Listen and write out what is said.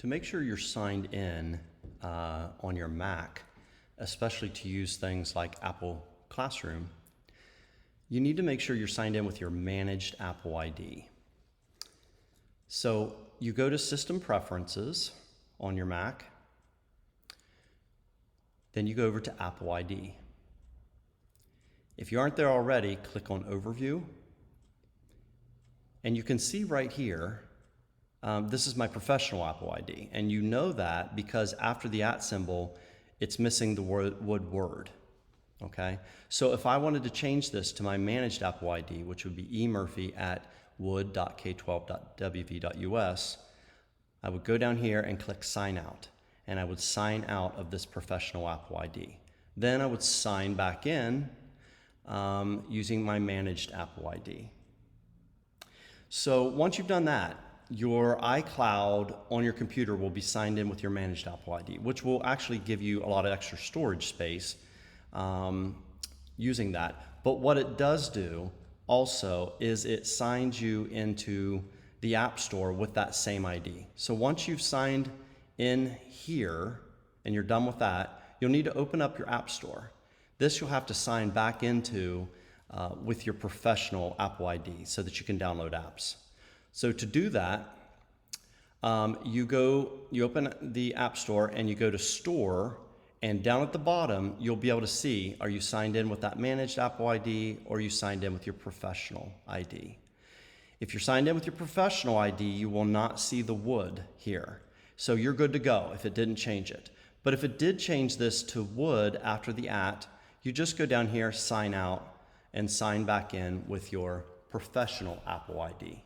To make sure you're signed in on your Mac, especially to use things like Apple Classroom, you need to make sure you're signed in with your managed Apple ID. So you go to System Preferences on your Mac, then you go over to Apple ID. If you aren't there already, click on Overview, and you can see right here, this is my professional Apple ID, and you know that because after the @ symbol, it's missing the word, okay? So if I wanted to change this to my managed Apple ID, which would be emurphy@wood.k12.wv.us, I would go down here and click Sign Out, and I would sign out of this professional Apple ID. Then I would sign back in using my managed Apple ID. So once you've done that, your iCloud on your computer will be signed in with your managed Apple ID, which will actually give you a lot of extra storage space using that. But what it does do also is it signs you into the App Store with that same ID. So once you've signed in here and you're done with that, you'll need to open up your App Store. This you'll have to sign back into with your professional Apple ID so that you can download apps. So to do that, you open the App Store and you go to Store, and down at the bottom, you'll be able to see, are you signed in with that managed Apple ID or are you signed in with your professional ID? If you're signed in with your professional ID, you will not see the wood here. So you're good to go if it didn't change it. But if it did change this to wood after the @ you just go down here, sign out, and sign back in with your professional Apple ID.